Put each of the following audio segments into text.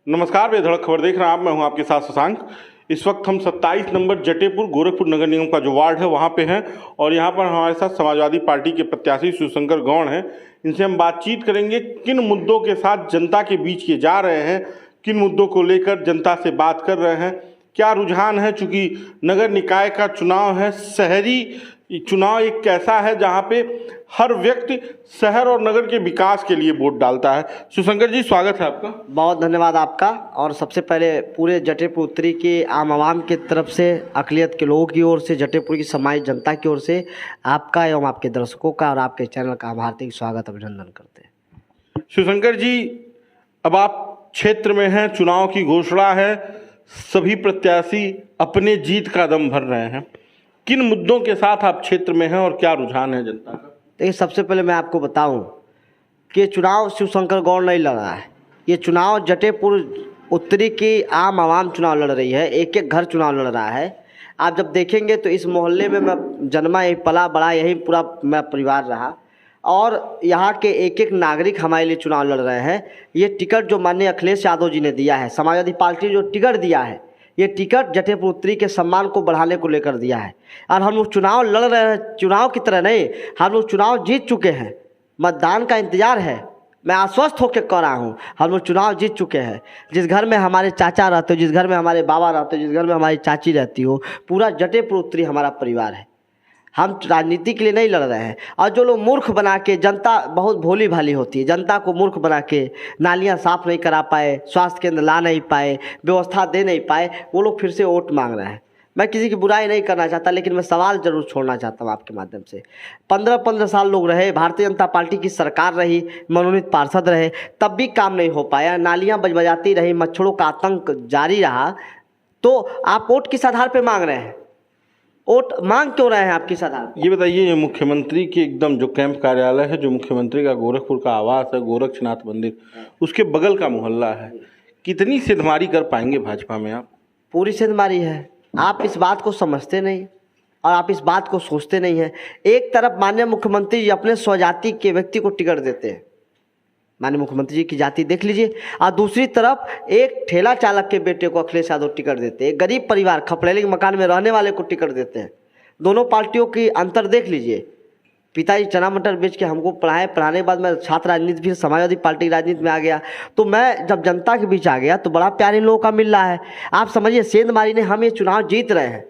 नमस्कार, बेधड़क खबर देख रहे हैं आप। मैं हूं आपके साथ शशांक। इस वक्त हम 27 नंबर जटेपुर गोरखपुर नगर निगम का जो वार्ड है वहां पे हैं और यहां पर हमारे साथ समाजवादी पार्टी के प्रत्याशी शिवशंकर गौड़ हैं। इनसे हम बातचीत करेंगे किन मुद्दों के साथ जनता के बीच ये जा रहे हैं, किन मुद्दों को लेकर जनता से बात कर रहे हैं, क्या रुझान है। चूंकि नगर निकाय का चुनाव है, शहरी चुनाव एक ऐसा है जहां पे हर व्यक्ति शहर और नगर के विकास के लिए वोट डालता है। शिवशंकर जी, स्वागत है आपका। बहुत धन्यवाद आपका। और सबसे पहले पूरे जटेपुर उत्तरी के आम आवाम की तरफ से, अक़लियत के लोगों की ओर से, जटेपुर की समाज जनता की ओर से आपका एवं आपके दर्शकों का और आपके चैनल का हार्दिक स्वागत अभिनंदन करते हैं। शिवशंकर जी, अब आप क्षेत्र में हैं, चुनाव की घोषणा है, सभी प्रत्याशी अपने जीत का दम भर रहे हैं। किन मुद्दों के साथ आप क्षेत्र में हैं और क्या रुझान है जनता का? देखिए, सबसे पहले मैं आपको बताऊं कि ये चुनाव शिवशंकर गौड़ नहीं लड़ रहा है। ये चुनाव जटेपुर उत्तरी की आम आवाम चुनाव लड़ रही है, एक एक घर चुनाव लड़ रहा है। आप जब देखेंगे तो इस मोहल्ले में मैं जन्मा, यही पला बड़ा, यही पूरा मेरा परिवार रहा और यहाँ के एक एक नागरिक हमारे लिए चुनाव लड़ रहे हैं। ये टिकट जो माननीय अखिलेश यादव जी ने दिया है, समाजवादी पार्टी जो टिकट दिया है, ये टिकट जटेपुर उत्तरी के सम्मान को बढ़ाने को लेकर दिया है। और हम लोग चुनाव लड़ रहे हैं, चुनाव की तरह नहीं, हम लोग चुनाव जीत चुके हैं। मतदान का इंतजार है। मैं आश्वस्त होकर कह रहा हूँ, हम लोग चुनाव जीत चुके हैं। जिस घर में हमारे चाचा रहते हो, जिस घर में हमारे बाबा रहते हो, जिस घर में हमारी चाची रहती हो, पूरा जटेपुर उत्तरी हमारा परिवार है। हम राजनीति के लिए नहीं लड़ रहे हैं। और जो लोग मूर्ख बना के, जनता बहुत भोली भाली होती है, जनता को मूर्ख बना के नालियां साफ नहीं करा पाए, स्वास्थ्य केंद्र ला नहीं पाए, व्यवस्था दे नहीं पाए, वो लोग फिर से वोट मांग रहे हैं। मैं किसी की बुराई नहीं करना चाहता, लेकिन मैं सवाल जरूर छोड़ना चाहता हूँ आपके माध्यम से। 15-15 साल लोग रहे, भारतीय जनता पार्टी की सरकार रही, मनोनीत पार्षद रहे, तब भी काम नहीं हो पाया। नालियाँ बजबजाती रही, मच्छरों का आतंक जारी रहा। तो आप वोट किस आधार पर मांग रहे हैं? वोट मांग क्यों रहे हैं आप किस आधार पर? ये बताइए, ये मुख्यमंत्री की एकदम जो कैंप कार्यालय है, जो मुख्यमंत्री का गोरखपुर का आवास है, गोरक्षनाथ मंदिर, उसके बगल का मोहल्ला है, कितनी सेंधमारी कर पाएंगे भाजपा में आप? पूरी सेंधमारी है। आप इस बात को समझते नहीं और आप इस बात को सोचते नहीं हैं। एक तरफ माननीय मुख्यमंत्री जी अपने स्वजाति के व्यक्ति को टिकट देते हैं, माननीय मुख्यमंत्री जी की जाति देख लीजिए, और दूसरी तरफ एक ठेला चालक के बेटे को अखिलेश यादव टिकट देते हैं, गरीब परिवार खपड़ेली के मकान में रहने वाले को टिकट देते हैं। दोनों पार्टियों की अंतर देख लीजिए। पिताजी चना मटर बेच के हमको पढ़ाने के बाद मैं छात्र राजनीति, फिर समाजवादी पार्टी की राजनीति में आ गया। तो मैं जब जनता के बीच आ गया तो बड़ा प्यार इन लोगों का मिल रहा है। आप समझिए, सेंधमारी ने हम ये चुनाव जीत रहे हैं।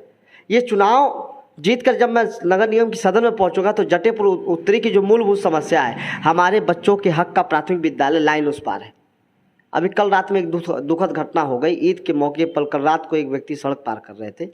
ये चुनाव जीत कर जब मैं नगर निगम की सदन में पहुंचूंगा तो जटेपुर उत्तरी की जो मूलभूत समस्या है, हमारे बच्चों के हक का प्राथमिक विद्यालय लाइन उस पार है। अभी कल रात में एक दुखद घटना हो गई। ईद के मौके पर कल रात को एक व्यक्ति सड़क पार कर रहे थे,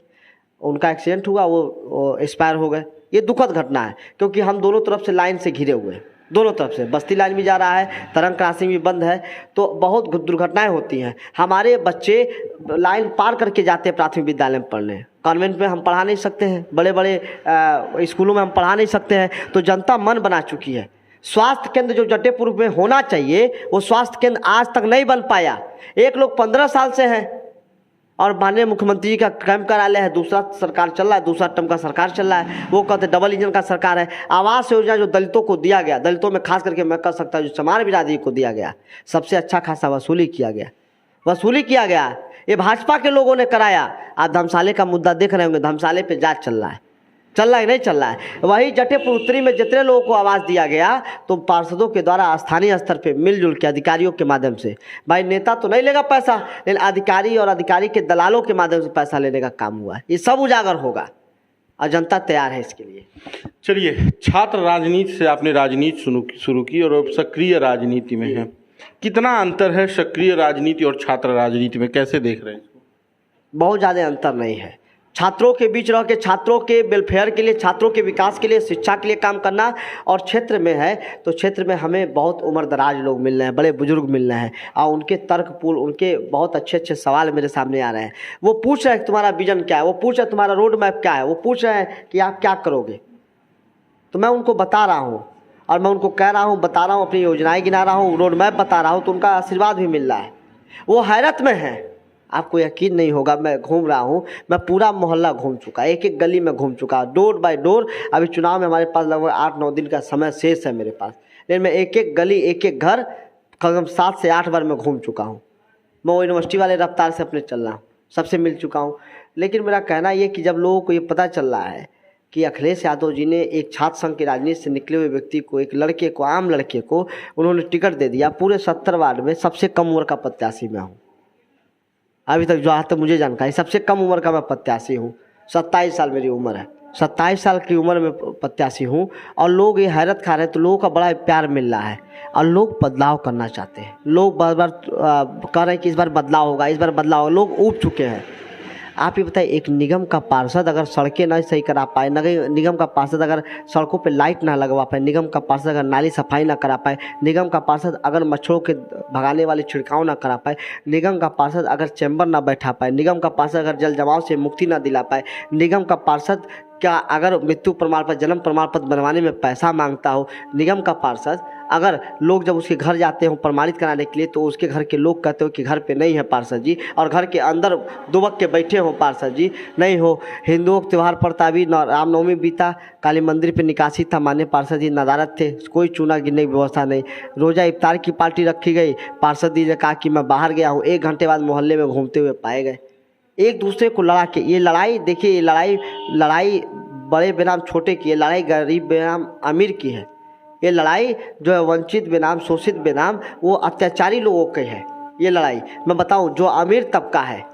उनका एक्सीडेंट हुआ, वो एक्सपायर हो गए। ये दुखद घटना है, क्योंकि हम दोनों तरफ से लाइन से घिरे हुए हैं। दोनों तरफ से बस्ती लाइन भी जा रहा है, तरंग क्रॉसिंग भी बंद है, तो बहुत दुर्घटनाएं होती हैं। हमारे बच्चे लाइन पार करके जाते हैं प्राथमिक विद्यालय में पढ़ने। कॉन्वेंट में हम पढ़ा नहीं सकते हैं, बड़े बड़े स्कूलों में हम पढ़ा नहीं सकते हैं। तो जनता मन बना चुकी है। स्वास्थ्य केंद्र जो जटेपुर में होना चाहिए, वो स्वास्थ्य केंद्र आज तक नहीं बन पाया। एक लोग 15 साल से हैं और माननीय मुख्यमंत्री जी का कैंप कार्यालय है, दूसरा सरकार चल रहा है, दूसरा टर्म का सरकार चल रहा है, वो कहते डबल इंजन का सरकार है। आवास योजना जो दलितों को दिया गया, दलितों में खास करके मैं कह सकता हूँ जो समाज बिरादरी को दिया गया, सबसे अच्छा खासा वसूली किया गया। ये भाजपा के लोगों ने कराया। आप धर्मशाले का मुद्दा देख रहे होंगे, धर्मशाले पे जांच चल रहा है नहीं चल रहा है। वही जटेपुर उत्तरी में जितने लोगों को आवास दिया गया, तो पार्षदों के द्वारा स्थानीय स्तर पे मिलजुल के अधिकारियों के माध्यम से, भाई नेता तो नहीं लेगा पैसा, लेकिन अधिकारी और अधिकारी के दलालों के माध्यम से पैसा लेने का काम हुआ है। ये सब उजागर होगा और जनता तैयार है इसके लिए। चलिए, छात्र राजनीति से आपने राजनीति शुरू की और अब सक्रिय राजनीति में है, कितना अंतर है सक्रिय राजनीति और छात्र राजनीति में, कैसे देख रहे हैं इसको? बहुत ज़्यादा अंतर नहीं है। छात्रों के बीच रह के, छात्रों के वेलफेयर के लिए, छात्रों के विकास के लिए, शिक्षा के लिए काम करना। और क्षेत्र में है तो क्षेत्र में हमें बहुत उम्रदराज लोग मिल रहे हैं, बड़े बुजुर्ग मिल रहे हैं, और उनके तर्कपूर्ण, उनके बहुत अच्छे सवाल मेरे सामने आ रहे हैं। वो पूछ रहे हैं तुम्हारा विजन क्या है, वो पूछ रहे हैं तुम्हारा रोड मैप क्या है, वो पूछ रहे हैं कि आप क्या करोगे। तो मैं उनको बता रहा हूँ और मैं उनको कह रहा हूँ, बता रहा हूँ, अपनी योजनाएँ गिना रहा हूँ, रोड मैप बता रहा हूँ, तो उनका आशीर्वाद भी मिल रहा है। वो हैरत में है। आपको यकीन नहीं होगा, मैं घूम रहा हूँ, मैं पूरा मोहल्ला घूम चुका, एक एक गली में घूम चुका, डोर बाय डोर। अभी चुनाव में हमारे पास लगभग 8-9 दिन का समय शेष है मेरे पास, लेकिन मैं एक एक गली, एक एक घर कम 7 से 8 बार मैं घूम चुका हूँ। मैं वो यूनिवर्सिटी वाले रफ्तार से अपने चल रहा हूँ, सबसे मिल चुका हूँ। लेकिन मेरा कहना ये कि जब लोगों को ये पता चल रहा है कि अखिलेश यादव जी ने एक छात्र संघ की राजनीति से निकले हुए व्यक्ति को, एक लड़के को, आम लड़के को उन्होंने टिकट दे दिया, पूरे 70 वार्ड में सबसे कम उम्र का प्रत्याशी मैं हूँ अभी तक, जो आज तक मुझे जानकारी, सबसे कम उम्र का मैं प्रत्याशी हूँ। 27 साल मेरी उम्र है, 27 साल की उम्र में प्रत्याशी हूँ। और लोग ये हैरत खा रहे हैं, तो लोगों का बड़ा प्यार मिल रहा है और लोग बदलाव करना चाहते हैं। लोग बार बार कह रहे हैं कि इस बार बदलाव होगा, इस बार बदलाव होगा। लोग ऊब चुके हैं। आप ये बताइए, एक निगम का पार्षद अगर सड़कें ना सही करा पाए, निगम का पार्षद अगर सड़कों पे लाइट ना लगवा पाए, निगम का पार्षद अगर नाली सफाई ना करा पाए, निगम का पार्षद अगर मच्छरों के भगाने वाले छिड़काव ना करा पाए, निगम का पार्षद अगर चैम्बर ना बैठा पाए, निगम का पार्षद अगर जल जमाव से मुक्ति ना दिला पाए, निगम का पार्षद क्या अगर मृत्यु प्रमाण पत्र, जन्म प्रमाण पत्र बनवाने में पैसा मांगता हो, निगम का पार्षद अगर लोग जब उसके घर जाते हो प्रमाणित कराने के लिए तो उसके घर के लोग कहते हो कि घर पे नहीं है पार्षद जी, और घर के अंदर दुबक के बैठे हो पार्षद जी, नहीं हो। हिंदुओं के त्यौहार पड़ता भी, रामनवमी बीता, काली मंदिर पे निकासी था, मान्य पार्षद जी नदारत थे, कोई चूना गिनने की व्यवस्था नहीं। रोजा इफ्तार की पार्टी रखी गई, पार्षद जी ने कहा कि मैं बाहर गया हूँ, 1 घंटे बाद मोहल्ले में घूमते हुए पाए गए। एक दूसरे को लड़ा के, ये लड़ाई देखिए, ये लड़ाई बड़े बेनाम छोटे की है, लड़ाई गरीब बेनाम अमीर की है। ये लड़ाई जो है वंचित बेनाम शोषित बेनाम वो अत्याचारी लोगों की है। ये लड़ाई मैं बताऊं, जो अमीर तबका है,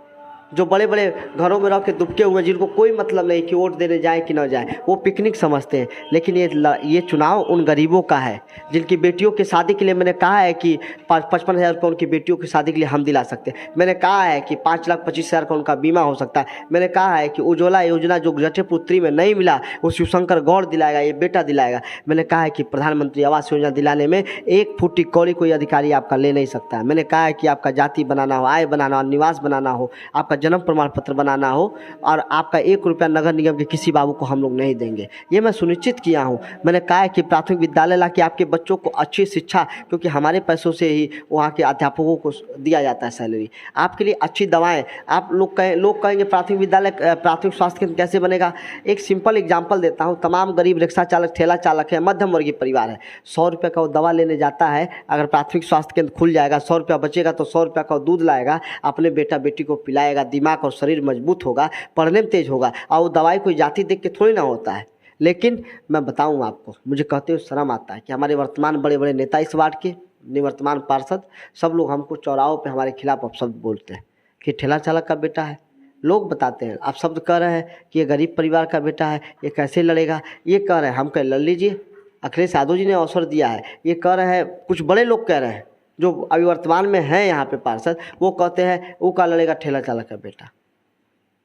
जो बड़े बड़े घरों में रह के दुबके हुए, जिनको कोई मतलब नहीं कि वोट देने जाए कि न जाए, वो पिकनिक समझते हैं। लेकिन ये चुनाव उन गरीबों का है जिनकी बेटियों की शादी के लिए मैंने कहा है कि 55,000 रुपये उनकी बेटियों की शादी के लिए हम दिला सकते हैं। मैंने कहा है कि 5,25,000 का उनका बीमा हो सकता है। मैंने कहा है कि उज्ज्वला योजना जो जटेपुर 3 में नहीं मिला वो शिवशंकर गौड़ दिलाएगा, ये बेटा दिलाएगा। मैंने कहा है कि प्रधानमंत्री आवास योजना दिलाने में 1 फुट की कौड़ी कोई अधिकारी आपका ले नहीं सकता है। मैंने कहा है कि आपका जाति बनाना हो, आय बनाना हो, निवास बनाना हो, आपका जन्म प्रमाण पत्र बनाना हो, और आपका 1 रुपया नगर निगम के किसी बाबू को हम लोग नहीं देंगे, ये मैं सुनिश्चित किया हूँ। मैंने कहा है कि प्राथमिक विद्यालय ला के आपके बच्चों को अच्छी शिक्षा, क्योंकि हमारे पैसों से ही वहाँ के अध्यापकों को दिया जाता है सैलरी, आपके लिए अच्छी दवाएं। आप लोग कहेंगे प्राथमिक विद्यालय, प्राथमिक स्वास्थ्य केंद्र कैसे बनेगा? एक सिंपल एग्जाम्पल देता हूँ। तमाम गरीब रिक्शा चालक, ठेला चालक है, मध्यम वर्गीय परिवार है, 100 रुपये का वो दवा लेने जाता है। अगर प्राथमिक स्वास्थ्य केंद्र खुल जाएगा, 100 रुपया बचेगा तो 100 रुपया का दूध लाएगा, अपने बेटा बेटी को पिलाएगा, दिमाग और शरीर मजबूत होगा, पढ़ने में तेज होगा। और वो दवाई कोई जाति देख के थोड़ी ना होता है। लेकिन मैं बताऊं आपको, मुझे कहते हुए शर्म आता है कि हमारे वर्तमान बड़े बड़े नेता इस वार्ड के, निवर्तमान पार्षद, सब लोग हमको चौराहों पे हमारे खिलाफ अपशब्द बोलते हैं कि ठेला चालक का बेटा है। लोग बताते हैं, आप शब्द कह रहे हैं कि ये गरीब परिवार का बेटा है, ये कैसे लड़ेगा, ये कह रहे हैं। हम कह लड़ लीजिए, अखिलेश यादव जी ने अवसर दिया है। ये कह रहे हैं, कुछ बड़े लोग कह रहे हैं जो अभी वर्तमान में हैं यहाँ पे पार्षद, वो कहते हैं वो का लड़ेगा ठेला चालक का बेटा।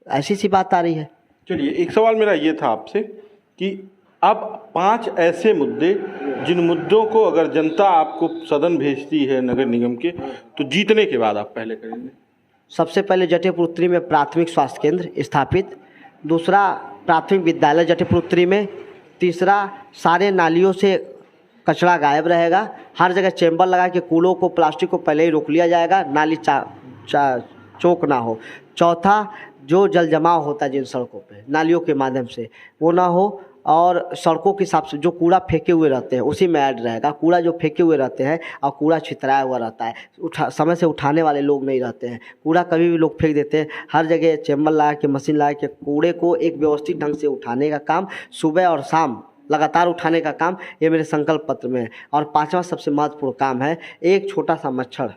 ऐसी सी बात आ रही है। चलिए, एक सवाल मेरा ये था आपसे कि अब 5 ऐसे मुद्दे, जिन मुद्दों को अगर जनता आपको सदन भेजती है नगर निगम के, तो जीतने के बाद आप पहले करेंगे? सबसे पहले जटेपुर 3 में प्राथमिक स्वास्थ्य केंद्र स्थापित, दूसरा प्राथमिक विद्यालय जटेपुर 3 में, तीसरा सारे नालियों से कचरा गायब रहेगा, हर जगह चैम्बर लगा के कूड़ों को, प्लास्टिक को पहले ही रोक लिया जाएगा, नाली चौक ना हो। चौथा, जो जल जमाव होता है जिन सड़कों पे नालियों के माध्यम से, वो ना हो। और सड़कों के हिसाब से जो कूड़ा फेंके हुए रहते हैं उसी में ऐड रहेगा। कूड़ा जो फेंके हुए रहते हैं और कूड़ा छितराया हुआ रहता है, समय से उठाने वाले लोग नहीं रहते हैं, कूड़ा कभी भी लोग फेंक देते हैं। हर जगह चैम्बर लगा के, मशीन लगा के कूड़े को एक व्यवस्थित ढंग से उठाने का काम, सुबह और शाम लगातार उठाने का काम, ये मेरे संकल्प पत्र में है। और 5वां सबसे महत्वपूर्ण काम है, एक छोटा सा मच्छर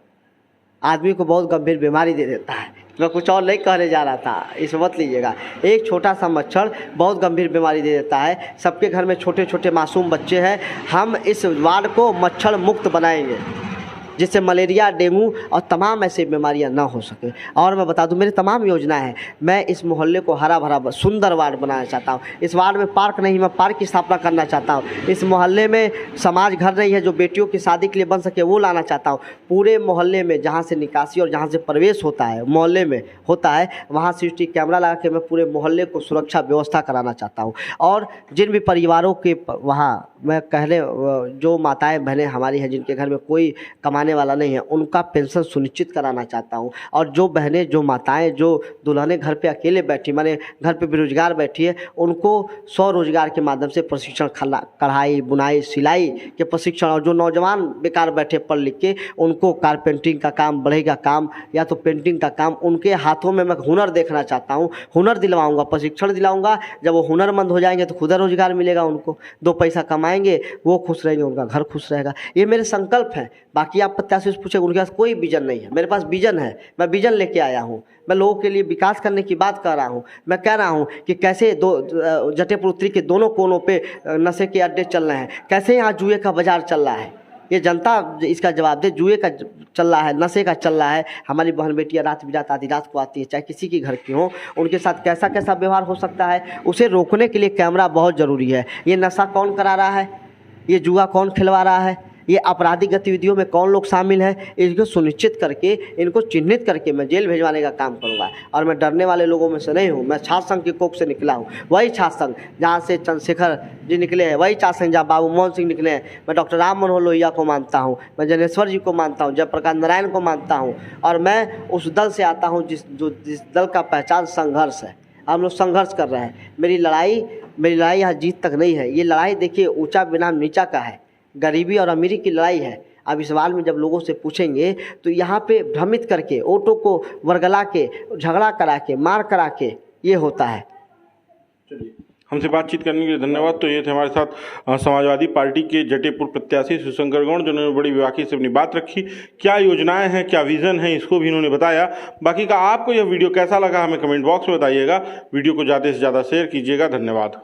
आदमी को बहुत गंभीर बीमारी दे देता है। मैं कुछ और नहीं कहने जा रहा था, इस मत लीजिएगा। एक छोटा सा मच्छर बहुत गंभीर बीमारी दे देता है। सबके घर में छोटे छोटे मासूम बच्चे हैं। हम इस वार्ड को मच्छर मुक्त बनाएंगे, जिससे मलेरिया, डेंगू और तमाम ऐसी बीमारियां ना हो सके। और मैं बता दूं, मेरी तमाम योजना है। मैं इस मोहल्ले को हरा भरा सुंदर वार्ड बनाना चाहता हूं। इस वार्ड में पार्क नहीं, मैं पार्क की स्थापना करना चाहता हूं। इस मोहल्ले में समाज घर नहीं है जो बेटियों की शादी के लिए बन सके, वो लाना चाहता हूं। पूरे मोहल्ले में जहां से निकासी और जहां से प्रवेश होता है, मोहल्ले में होता है, वहां CCTV कैमरा लगा के मैं पूरे मोहल्ले को सुरक्षा व्यवस्था कराना चाहता हूँ। और जिन भी परिवारों के वहाँ मैं कहने, जो माताएँ बहनें हमारी हैं जिनके घर में कोई कमाने कमाने वाला नहीं है उनका पेंशन सुनिश्चित कराना चाहता हूँ। और जो बहनें, जो माताएं, जो दुल्हनें घर पे अकेले बैठी, माने घर पे बेरोजगार बैठी है, उनको स्वरोजगार के माध्यम से प्रशिक्षण, कढ़ाई, बुनाई, सिलाई के प्रशिक्षण, और जो नौजवान बेकार बैठे पढ़ लिख के, उनको कारपेंटिंग का काम, बढ़ई का काम या तो पेंटिंग का काम, उनके हाथों में मैं हुनर देखना चाहता हूँ। हुनर दिलवाऊंगा, प्रशिक्षण दिलाऊंगा। जब वो हुनरमंद हो जाएंगे तो खुद रोजगार मिलेगा उनको, 2 पैसा कमाएंगे, वो खुश रहेंगे, उनका घर खुश रहेगा। ये मेरे संकल्प हैं। बाकी आप प्रत्याशी से पूछेंगे, उनके पास कोई विजन नहीं है, मेरे पास विजन है। मैं विजन लेके आया हूँ। मैं लोगों के लिए विकास करने की बात कर रहा हूँ। मैं कह रहा हूँ कि कैसे जटेपुर उत्तरी के दोनों कोनों पे नशे के अड्डे चल रहे हैं, कैसे यहाँ जुए का बाजार चल रहा है। ये जनता इसका जवाब दे। जुए का चल रहा है, नशे का चल रहा है। हमारी बहन बेटियां रात बिरात आधी रात को आती है, चाहे किसी की घर की हो, उनके साथ कैसा कैसा व्यवहार हो सकता है, उसे रोकने के लिए कैमरा बहुत ज़रूरी है। ये नशा कौन करा रहा है, ये जुआ कौन खिलवा रहा है, ये आपराधिक गतिविधियों में कौन लोग शामिल हैं, इसको सुनिश्चित करके, इनको चिन्हित करके मैं जेल भेजवाने का काम करूंगा। और मैं डरने वाले लोगों में से नहीं हूं। मैं छात्र संघ की कोख से निकला हूं, वही छात्र संघ जहाँ से चंद्रशेखर जी निकले हैं, वही छात्र संघ जहाँ बाबू मोहन सिंह निकले हैं। मैं डॉक्टर राम मनोहर लोहिया को मानता हूँ, मैं जनेश्वर जी को मानता हूँ, जयप्रकाश नारायण को मानता हूँ। और मैं उस दल से आता हूँ जिस दल का पहचान संघर्ष है। हम लोग संघर्ष कर रहे हैं। मेरी लड़ाई यहाँ जीत तक नहीं है। ये लड़ाई देखिए ऊंचा बनाम नीचा का है, गरीबी और अमीरी की लड़ाई है। अब इस सवाल में जब लोगों से पूछेंगे तो यहाँ पे भ्रमित करके, वोटों को वर्गला के, झगड़ा करा के, मार करा के ये होता है। चलिए, हमसे बातचीत करने के लिए धन्यवाद। तो ये थे हमारे साथ समाजवादी पार्टी के जटेपुर प्रत्याशी शिवशंकर गौड़, जिन्होंने बड़ी बेबाकी से अपनी बात रखी। क्या योजनाएं हैं, क्या विजन है, इसको भी इन्होंने बताया। बाकी का आपको यह वीडियो कैसा लगा हमें कमेंट बॉक्स में बताइएगा। वीडियो को ज़्यादा से ज़्यादा शेयर कीजिएगा। धन्यवाद।